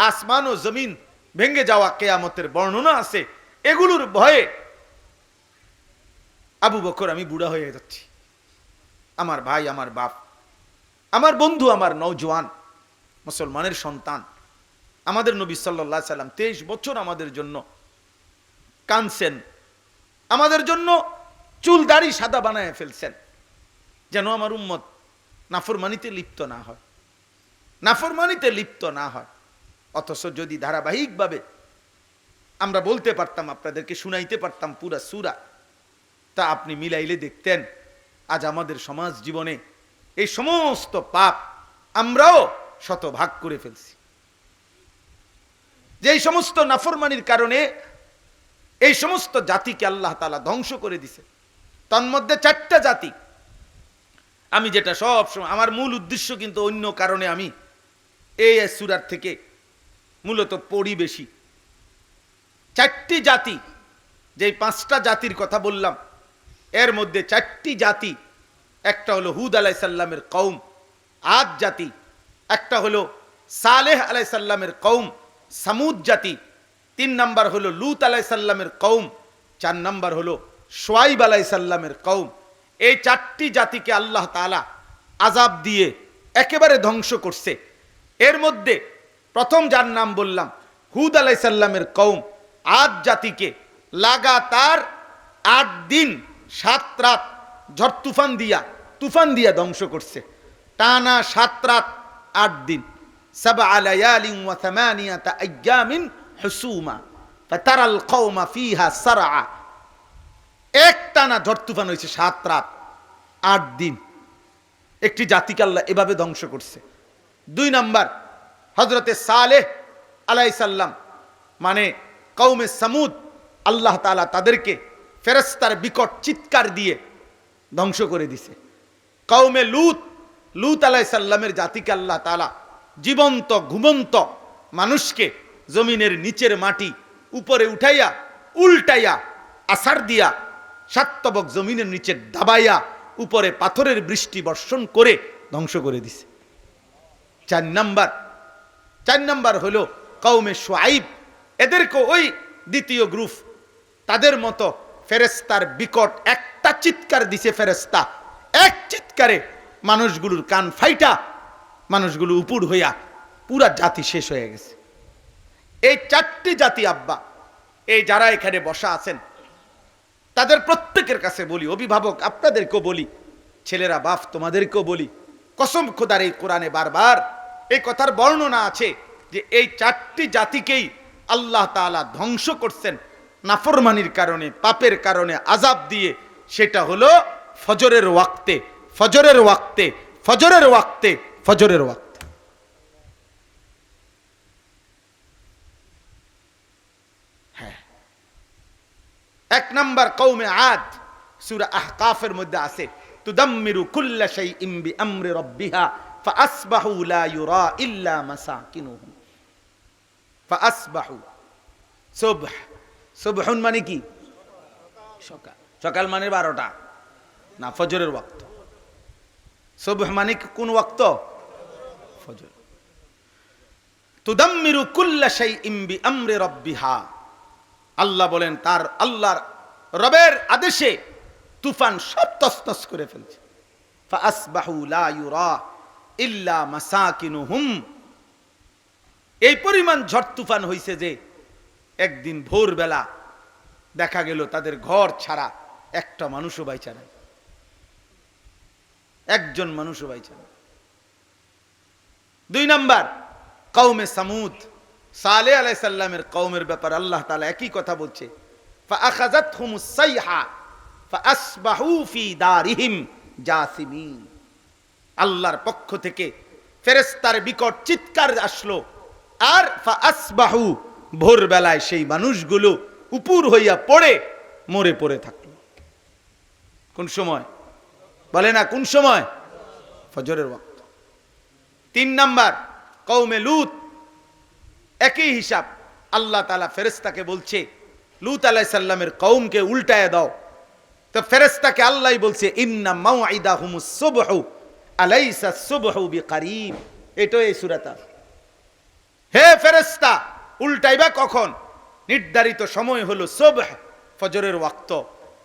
আসমান ও জমিন ভেঙে যাওয়া কিয়ামতের বর্ণনা আছে, এগুলোর ভয়ে আবু বকর, আমি বুড়া হয়ে যাচ্ছি। আমার ভাই, আমার বাপ, আমার বন্ধু, আমার নওজোয়ান মুসলমানের সন্তান, আমাদের নবী সাল্লাল্লাহু আলাইহি সাল্লাম 23 বছর আমাদের জন্য কাঁদছেন, আমাদের জন্য চুল দাড়ি সাদা বানায় ফেলছেন, যেন আমার উম্মত নাফরমানিতে লিপ্ত না হয়, নাফরমানিতে লিপ্ত না হয়। অথচ যদি ধারাবাহিকভাবে আমরা বলতে পারতাম, আপনাদেরকে শুনাইতে পারতাম পুরা সূরা, তা আপনি মিলাইলে দেখতেন আজ আমাদের সমাজ জীবনে এই সমস্ত পাপ আমরাও শতভাগ করে ফেলছি। যে এই সমস্ত নাফরমানির কারণে এই সমস্ত জাতিকে আল্লাহ তাআলা ধ্বংস করে দিছে। তন্মধ্যে 4টা জাতি, আমি যেটা সব সময়, আমার মূল উদ্দেশ্য কিন্তু অন্য কারণে আমি এই সূরার থেকে মূলত পড়ি বেশি। 4টি জাতি, যেই 5টা জাতির কথা বললাম, এর মধ্যে 4টি জাতি, একটা হলো হুদ আলাইহিস সালামের কওম, আদ জাতি, একটা হলো সালেহ আলাইহিস সালামের কওম, সামুদ জাতি, 3 নাম্বার হলো লূত আলাইহিস সালামের কওম, 4 নাম্বার হলো শুআইব আলাইহিস সালামের কওম। এই 4টি জাতিকে আল্লাহ তাআলা আযাব দিয়ে একেবারে ধ্বংস করছে। এর মধ্যে প্রথম যার নাম বললাম হুদ আলাইহিস সালামের কওম, আদ জাতিকে লাগাতার 8 দিন 7 রাত ঝড় তুফান দিয়া ধ্বংস করছে। টানা 7 রাত 8 দিন, 7 লায়ালিন ওয়া 8 আইয়ামিন হুসুমা ফাতারাল কওমা ফিহা সারআ। এক টানা ঝড় তুফান হয়েছে 7 রাত 8 দিন। একটি জাতিকে আল্লাহ এভাবে ধ্বংস করছে। 2 নাম্বার হযরতে সালেহ আলাইহিস সালাম মানে কওমে সামুদ, আল্লাহ তাআলা তাদেরকে ফেরেশতার বিকট চিৎকার দিয়ে ধ্বংস করে দিছে। কওমে লূত আলাইহিস সালামের জাতিকে আল্লাহ তাআলা জীবন্ত ঘুমন্ত মানুষকে জমিনের নিচের মাটি উপরে উঠাইয়া উল্টাইয়া আছাড় দিয়া সাতবক জমিনের নিচে দাবাইয়া উপরে পাথরের বৃষ্টি বর্ষণ করে ধ্বংস করে দিছে। 4 নাম্বার হলো কওমে শুআইব, এদেরকে ওই দ্বিতীয় গ্রুপ, তাদের মতো ফেরেশতার বিকট একটা চিৎকার দিছে ফেরেশতা, এক চিৎকারে মানুষগুলোর কান ফাইটা মানুষগুলো উপুড় হইয়া পুরা জাতি শেষ হয়ে গেছে। এই 4টি জাতি আব্বা, এই যারা এখানে বসা আছেন তাদের প্রত্যেকের কাছে বলি, অভিভাবক আপনাদেরকেও বলি, ছেলেরা বাপ তোমাদেরকেও বলি, কসম খোদার এই কোরআনে বারবার এই কথার বর্ণনা আছে যে এই 4টি জাতিকেই আল্লাহ তাআলা ধ্বংস করছেন নাফরমানির কারণে, পাপের কারণে আযাব দিয়ে। সেটা হলো ফজরের ওয়াক্তে। হ্যাঁ, 1 নাম্বার কওমে আদ, সূরা আহকাফের মধ্যে আছে তুদাম্মিরু কুল্লা শাইইন বিআমরি রাব্বিহা ফাআসবাহু লা ইউরা ইল্লা মাসাকিনুহুম। ফাআসবাহু সুবহুন মানে কি? সকাল মানে 12টা না, ফজরের ওয়াক্ত। সুবহ মানে কোন ওয়াক্ত? ফজর। তুদাম্মিরু কুল্লা শাইইন বিআমরি রাব্বিহা, আল্লাহ বলেন তার আল্লাহর রবের আদেশে তুফান সব তছনছ করে ফেলছে। ফাআসবাহু লা ইউরা ইল্লা মাসাকিনুহুম, এই পরিমাণ ঝড় তুফান হইছে যে একদিন ভোরবেলা দেখা গেল তাদের ঘর ছাড়া একটা মানুষও বাইচা নাই, একজন মানুষও বাইচা নাই। 2 নাম্বার কওমে সামুদ, সালেহ আলাইহিস সালামের কওমের ব্যাপার আল্লাহ তাআলা একই কথা বলছে, ফাআখাযাতহুমুস সাইহা ফাআসবাহু ফি দারিহিম জাসিমিন। আল্লাহর পক্ষ থেকে ফেরেশতার বিকট চিৎকার আসলো, আর ফাআসবাহু ভোরবেলায় সেই মানুষগুলো উপুর হইয়া পড়ে মরে পড়ে থাকলো। কোন সময় বলে না, কোন সময়? ফজরের ওয়াক্ত। 3 নাম্বার কওমে লূত, একই হিসাব। আল্লাহ তাআলা ফেরেশতাকে বলছে লূত আলাইহিস সালামের কওমকে উল্টায় দাও, তো ফেরেশতাকে আল্লাহই বলছে ইন্না মাউইদাহুমুস সুবহু আলাইসা সুবহু বিকারিব। এটাই এই সূরাটা। হে ফেরেশতা, উল্টাইবা কখন? নির্ধারিত সময় হলো সুবহ, ফজরের ওয়াক্ত।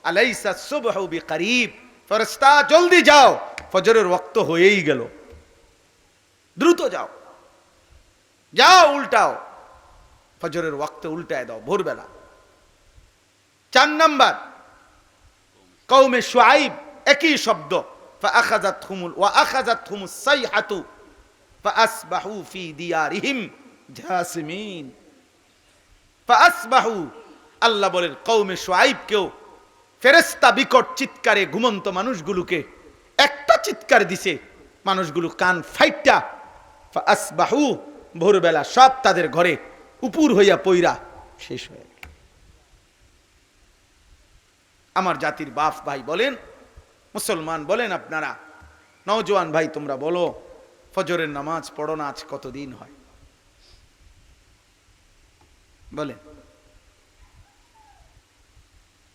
আলাইসা সুবহু বিকারিব, ফেরেশতা জলদি যাও, ফজরের ওয়াক্ত হয়েই গেল, দ্রুত যাও, উল্টাও, ফজরের ওয়াক্তে উল্টায় দাও ভোরবেলা। 4 নাম্বার কওমে শুআইব, একই শব্দ, ফাআখাযাতহুমুস সাইহাতু ফাআসবাহু ফি দিয়ারিহিম জাসিমিন। ফাআসবাহু, আল্লাহ বলেন কওমে শুআইবকেও ফেরেশতা বিকট চিৎকারে ঘুমন্ত মানুষগুলোকে একটা চিৎকার দিছে, মানুষগুলো কান ফাইটা ফাআসবাহু, ভোরবেলা সব তাদের ঘরে উপুর হইয়া পইরা শেষ হয়ে গেল। আমার জাতির বাপ ভাই বলেন, মুসলমান বলেন, আপনারা নওজোয়ান ভাই তোমরা বলো, ফজরের নামাজ পড়ো না আজ কতদিন হয়? বলেন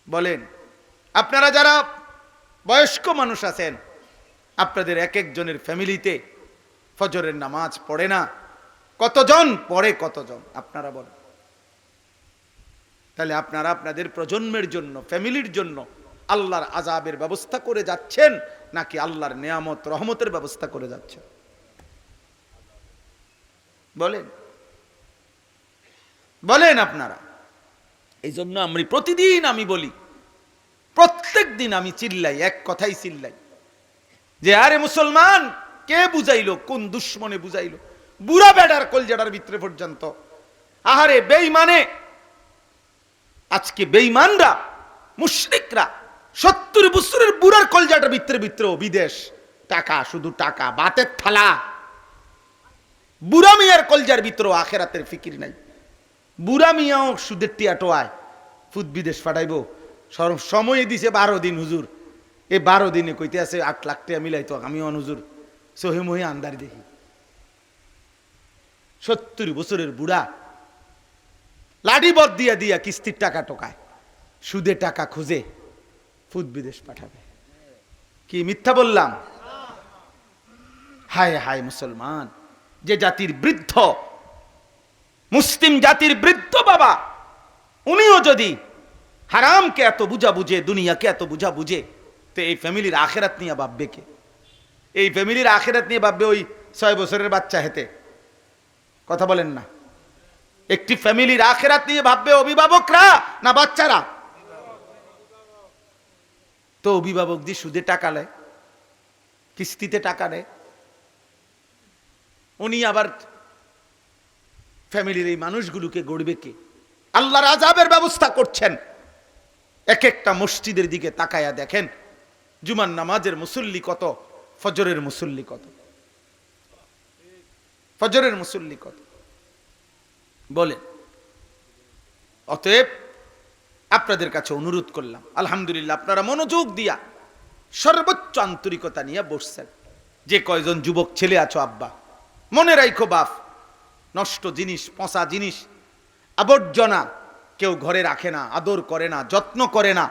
বলেন। আপনারা যারা বয়স্ক মানুষ আছেন, আপনাদের এক একজনের ফ্যামিলিতে ফজরের নামাজ পড়ে না, কতজন পড়ে, কতজন আপনারা বলেন। তাহলে আপনারা আপনাদের প্রজন্মের জন্য, ফ্যামিলির জন্য আল্লাহর আযাবের ব্যবস্থা করে যাচ্ছেন নাকি আল্লাহর নিয়ামত রহমতের ব্যবস্থা করে যাচ্ছেন? বলেন বলেন আপনারা। এই জন্য আমি প্রতিদিন আমি বলি, প্রত্যেক দিন আমি চিল্লাই, এক কথাই চিল্লাই যে আরে মুসলমান, কে বুঝাইলো, কোন দুশ্মনে বুঝাইলো? বুড়া বেড়ার কলজাটার ভিতরে পর্যন্ত। আহারে বেঈমানে, আজকে বেঈমানরা, মুশরিকরা 70 বছরের বুড়ার কলজাটার ভিতরে ভিতরে বিদেশ, টাকা, শুধু টাকা, বাতের থালা। বুড়া মিয়ার কলজার ভিতরে আখেরাতের ফিকির নাই। বুড়া মিয়াও সুদের টিয়া টোয়ায়, ফুদ বিদেশ পাঠাইব। সময় দিছে 12 দিন হুজুর। এই 12 দিনে কইতে আছে 8 লাখ টাকা মিলাইতো। আমি হুজুর সহি মহি আন্দার দেখি 70 বছরের বুড়া লাঠি বদ দিয়া দিয়া কিস্তির টাকা টোকায়, সুদে টাকা খুঁজে ফুদ বিদেশ পাঠাবে। কি মিথ্যা বললাম? হায় হায় মুসলমান, যে জাতির বৃদ্ধ, মুসলিম জাতির বৃদ্ধ বাবা, উনিও যদি হারামকে এত বুঝা বুঝে, দুনিয়াকে এত বুঝা বুঝে, তো এই ফ্যামিলির আখেরাত নিয়ে ভাববে কে? এই ফ্যামিলির আখেরাত নিয়ে ভাববে ওই 6 বছরের বাচ্চা হেতে। কথা বলেন না? একটি ফ্যামিলির আখেরাত নিয়ে ভাববে অভিভাবকরা না বাচ্চারা? তো অভিভাবক দিয়ে সুদে টাকা নেয়, কিস্তিতে টাকা নেয়, উনি আবার ফ্যামিলির এই মানুষগুলোকে গড়বে কে? আল্লাহর আযাবের ব্যবস্থা করছেন। এক একটা মসজিদের দিকে তাকায়া দেখেন, জুমার নামাজের মুসল্লি কত, ফজরের মুসল্লি কত, ফজরের মুসল্লি কত বলেন। অতএব আপনাদের কাছে অনুরোধ করলাম, আলহামদুলিল্লাহ আপনারা মনোযোগ দিয়া সর্বোচ্চ আন্তরিকতা নিয়ে বসছেন। যে কয়জন যুবক ছেলে আছো আব্বা, মনে রাখো বাপ, নষ্ট জিনিস, পচা জিনিস, আবর্জনা কেউ ঘরে রাখে না, আদর করে না, যত্ন করে না,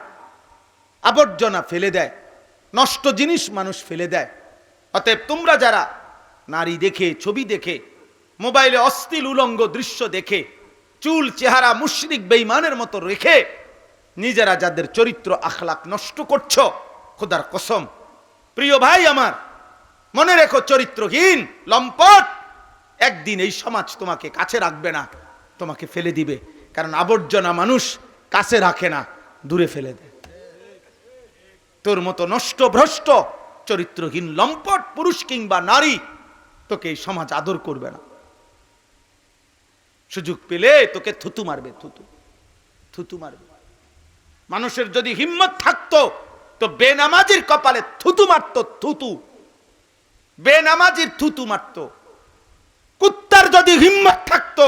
আবর্জনা ফেলে দেয়, নষ্ট জিনিস মানুষ ফেলে দেয়। অতএব তোমরা যারা নারী দেখে, ছবি দেখে, মোবাইলে অশ্লীল উলঙ্গ দৃশ্য দেখে, চুল চেহারা মুশরিক বেঈমানের মতো রেখে নিজেরা যাদের চরিত্র আখলাক নষ্ট করছো, খোদার কসম প্রিয় ভাই আমার, মনে রেখো, চরিত্রহীন লম্পট একদিন এই সমাজ তোমাকে কাছে রাখবে না, তোমাকে ফেলে দিবে। কারণ আবর্জনা মানুষ কাছে রাখে না, দূরে ফেলে দেয়। তোর মতো নষ্ট ভ্রষ্ট চরিত্রহীন লম্পট পুরুষ কিংবা নারী তোকে এই সমাজ আদর করবে না। সুযোগ পেলে তোকে থুতু মারবে, থুতু থুতু মারবে। মানুষের যদি হিম্মত থাকতো তো বেনামাজির কপালে থুতু মারতো, থুতু, বেনামাজির থুতু মারতো। কুত্তার যদি হিম্মত থাকতো,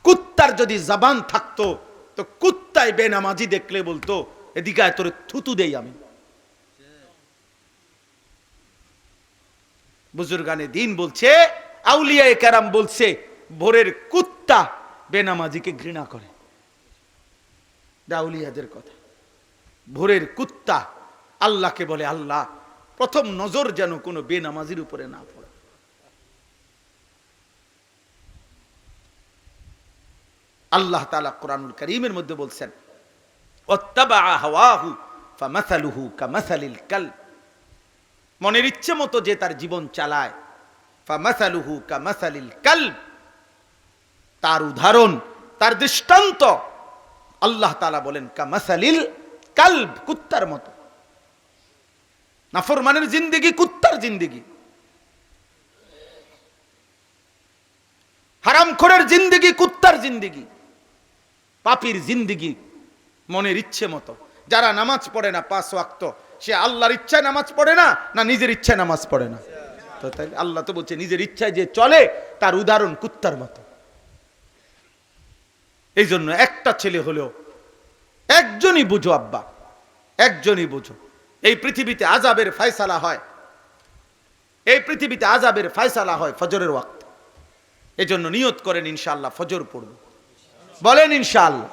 কুত্তার যদি জবান থাকতো তো কুত্তায় বেনামাজি দেখলে বলতো এদিকে আয়, তোরে থুতু দেই আমি। বুজুর্গানে দিন বলছে, আউলিয়ায়ে কেরাম বলছে, ভোরের কুত্তা বেনামাজিকে ঘৃণা করে। আউলিয়াদের কথা। ভোরের কুত্তা আল্লাহকে বলে, আল্লাহ প্রথম নজর যেন কোনো বেনামাজির উপরে না পড়ে। আল্লাহ তাআলা কোরআনুল কারীমের মধ্যে বলছেন, ওয়াত্তাবা হাওয়াহু ফামাসালুহু কামাসালিল কালব, মনের ইচ্ছে মতো যে তার জীবন চালায়, ফামাসালুহু কামাসালিল কালব, তার উদাহরণ, তার দৃষ্টান্ত আল্লাহ তাআলা বলেন কামাসালিল কালব, কুত্তার মতো। নাফরমানের জিন্দেগি কুত্তার জিন্দেগি, হারামখোরের জিন্দেগি কুত্তার জিন্দেগি, পাপীর জিন্দেগি মনের ইচ্ছে মতো। যারা নামাজ পড়ে না 5 ওয়াক্ত, সে আল্লাহর ইচ্ছায় নামাজ পড়ে না, না নিজের ইচ্ছায় নামাজ পড়ে না? তো তাই আল্লাহ তো বলছে নিজের ইচ্ছায় যে চলে তার উদাহরণ কুত্তার মতো। এই জন্য একটা ছেলে হলেও একজনই বুঝো আব্বা, একজনই বুঝো, এই পৃথিবীতে আযাবের ফয়সালা হয়, এই পৃথিবীতে আযাবের ফয়সালা হয় ফজরের ওয়াক্ত। এজন্য নিয়ত করেন ইনশাআল্লাহ ফজর পড়ব, বলেন ইনশাআল্লাহ।